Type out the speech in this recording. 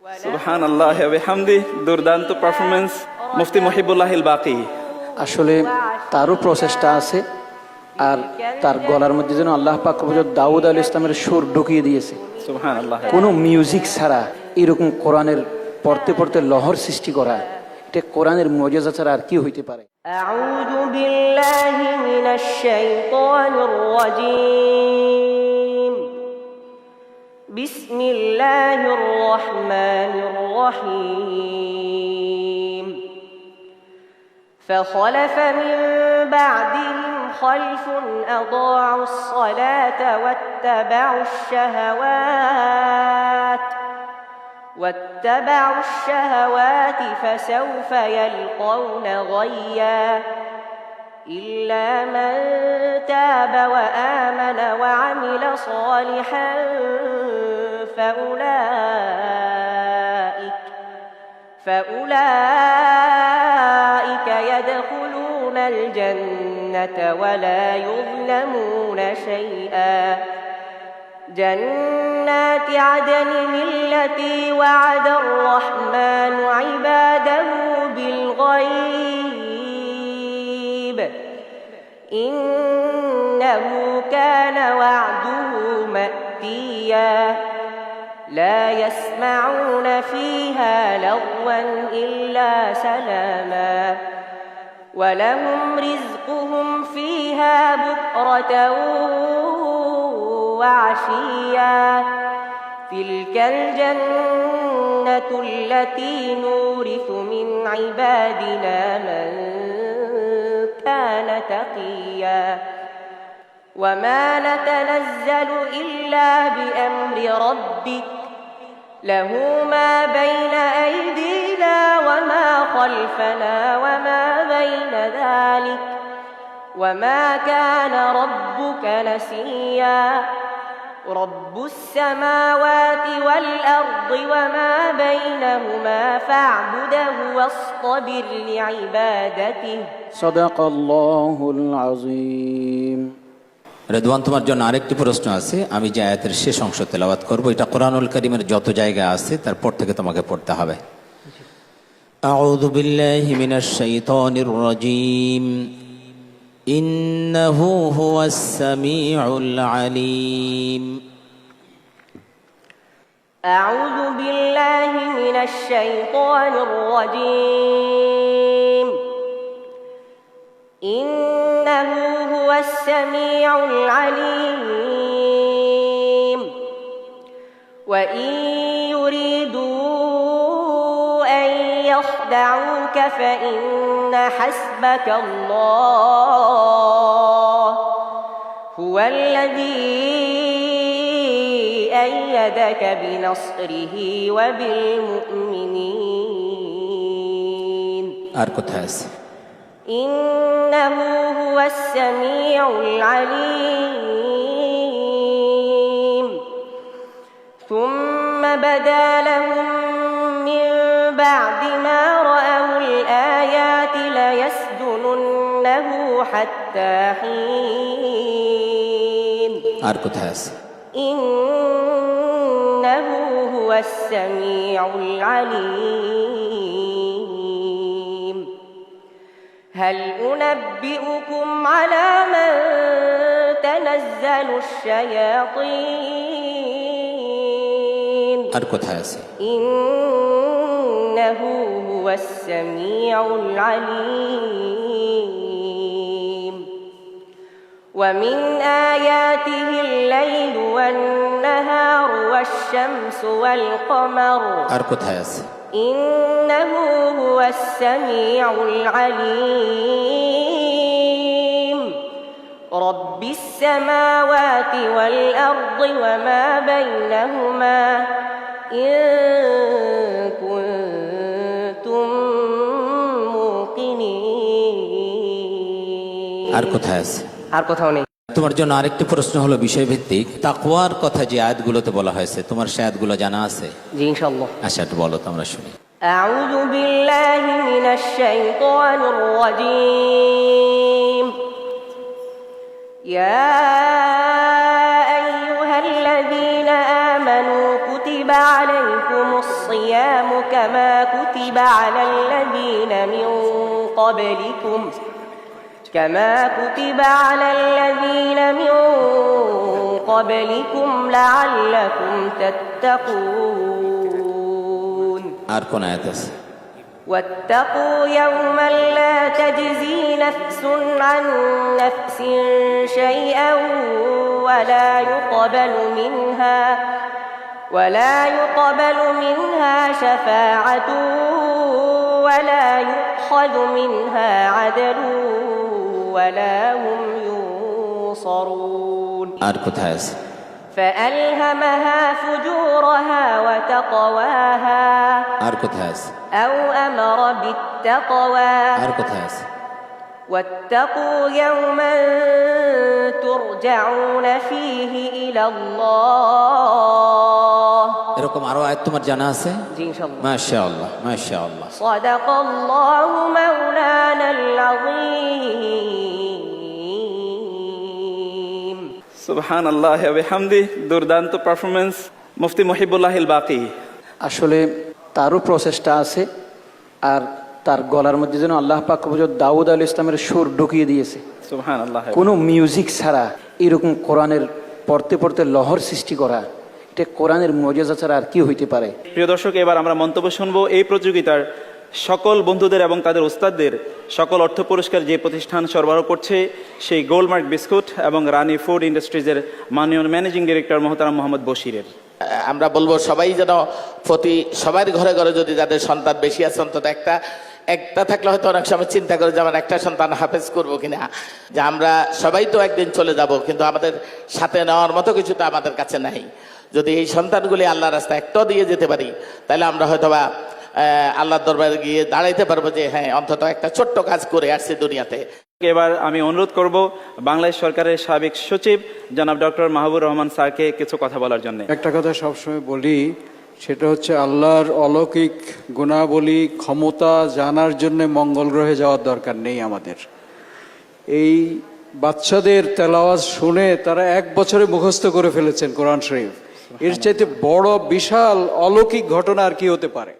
সুবহানাল্লাহি ওয়া বিহামদি, দুর্দান্ত পারফরম্যান্স মুফতি মুহিবুল্লাহিল বাকি। আসলে তারও প্রচেষ্টা আছে, আর তার গলার মধ্যে যেন আল্লাহ পাক দাউদ আলাইহিস ইসলামের সুর ঢুকিয়ে দিয়েছে। সুবহানাল্লাহ। কোনো মিউজিক ছাড়া এরকম কোরআনের পড়তে পড়তে লহর সৃষ্টি করা, এটা কোরআনের মুজিজা ছাড়া আর কি হইতে পারে? আউযু বিল্লাহি মিনাশ শাইতানির রাজীম। বিসমিল্লাহির রহমানির রহিম। فخلف من بعدهم خلف أضاعوا الصلاة واتبعوا الشهوات فسوف يلقون غيا إلا من تاب وآمن وعمل صالحا فأولئك يدخلون الجنة ولا يظلمون شيئا جنات عدن التي وعد الرحمن عباده بالغيب إنه كان وعده مأتيا لا يسمعون فيها لغوا إلا سلاما ولهم رزقهم فيها بكرة وعشيا تلك الجنة التي نورث من عبادنا من كان تقيا وما نتنزل إلا بأمر ربك له ما بين أيدينا وما خلفنا وما بين ذلك وما كان ربك نسيا رب السماوات والأرض وما بينهما فاعبده واصطبر لعبادته صدق الله العظيم। রেদওয়ান, তোমার জন্য আরেকটি প্রশ্ন আছে। আমি যে আয়াতের শেষ অংশ তেলাওয়াত করব, এটা কোরআনুল কারীমের যত জায়গা আছে তারপর থেকে তোমাকে পড়তে হবে। আউযু বিল্লাহি মিনাশ শাইতানির রাজীম। ইন্নাহু হুয়াস সামিউল আলীম। أعوذ بالله من الشيطان الرجيم. إنه هو السميع العليم. وإن يريدوا أن يخدعوك فإن حسبك الله هو الذي أيدك بنصره وبالمؤمنين. إنه هو السميع العليم. ثم بدا لهم من بعد ما رأوا الآيات ليسجننه حتى حين. إنه هو السميع العليم. هل أنبئكم على من تنزل الشياطين. إنه هو السميع العليم. ومن آياته الليل والنهار والشمس والقمر. إنه هو السميع العليم. رب السماوات والأرض وما بينهما إن كنتم موقنين. আর কোথাও নেই। তোমার জন্য আরেকটি প্রশ্ন হলো বিষয়ভিত্তিক। তাকওয়ার কথা যে আয়াতগুলোতে বলা হয়েছে, তোমার সে আয়াতগুলো জানা আছে? জি ইনশাআল্লাহ। আচ্ছা, একটু বলো তো, আমরা শুনি। আউযু বিল্লাহি মিনাশ শাইতানির রাজীম। ইয়া আইয়ুহাল্লাযীনা আমানু কুতিবা আলাইকুমুস সিয়াম الصيام كما كتب على الذين من قبلكم لعلكم تتقون আর কোন আয়াত আছে? واتقوا يوما لا تجزي نفس عن نفس شيئا ولا يقبل منها شفاعة ولا يؤخذ منها عدل ولا هم ينصرون আর কোথায় আছে? فألهمها فجورها وتقواها আর কোথায় আছে? أو أمر بالتقوى আর কোথায় আছে? واتقوا يوما ترجعون فيه إلى الله এরকম আরো আয়াত তোমার জানা আছে? জি ইনশাআল্লাহ মাশাআল্লাহ মাশাআল্লাহ। صدق الله مولانا العظيم সুবহানাল্লাহ ওয়া বিহামদি, দুর্দান্ত পারফরমেন্স মুফতি মুহিবুল্লাহ আল বাকি। আসলে তারও প্রচেষ্টা আছে, আর তার গলার মধ্যে যেন আল্লাহ পাক হুজুর দাউদ আলাইহিস ইসলামের সুর ঢুকিয়ে দিয়েছে। সুবহানাল্লাহ। কোনো মিউজিক ছাড়া এরকম কোরআনের পড়তে পড়তে লহর সৃষ্টি করা, এটা কোরআনের মুজিজা ছাড়া আর কি হইতে পারে? প্রিয় দর্শক, এবার আমরা মন্তব্য শুনবো এই প্রতিযোগিতার সকল বন্ধুদের এবং তাদের ওস্তাদদের সকল অর্থ পুরস্কার যে প্রতিষ্ঠান সরবরাহ করছে সেই গোলমার্ক বিস্কুট এবং রানী ফুড ইন্ডাস্ট্রিজের মাননীয় ম্যানেজিং ডিরেক্টর মহতারাম মোহাম্মদ বশিরের। আমরা বলবো সবাই যেন সবার ঘরে ঘরে যদি যাদের সন্তান বেশি আছে অন্তত একটা থাকলে হয়তো অনেক সময় চিন্তা করে যে আমার একটা সন্তান হাফেজ করবো কিনা, যে আমরা সবাই তো একদিন চলে যাব, কিন্তু আমাদের সাথে নেওয়ার মতো কিছু তো আমাদের কাছে নাই। যদি এই সন্তানগুলি আল্লাহ রাস্তায় একটাও দিয়ে যেতে পারি, তাহলে আমরা হয়তোবা আল্লাহর দরবারে গিয়ে দাঁড়াইতে পারবো যে হ্যাঁ অন্তত একটা ছোট্ট কাজ করে আসছে দুনিয়াতে। এবার আমি অনুরোধ করব বাংলাদেশ সরকারের সাবেক সচিব জনাব ডক্টর মাহবুব রহমান স্যারকে কিছু কথা বলার জন্য। একটা কথা সবসময় বলি, সেটা হচ্ছে আল্লাহর অলৌকিক গুণাবলী ক্ষমতা জানার জন্য মঙ্গল গ্রহে যাওয়ার দরকার নেই আমাদের। এই বাচ্চাদের তেলাওয়াজ শুনে তারা 1 বছরে মুখস্থ করে ফেলেছেন কোরআন শরীফ। এর চাইতে বড় বিশাল অলৌকিক ঘটনা আর কি হতে পারে?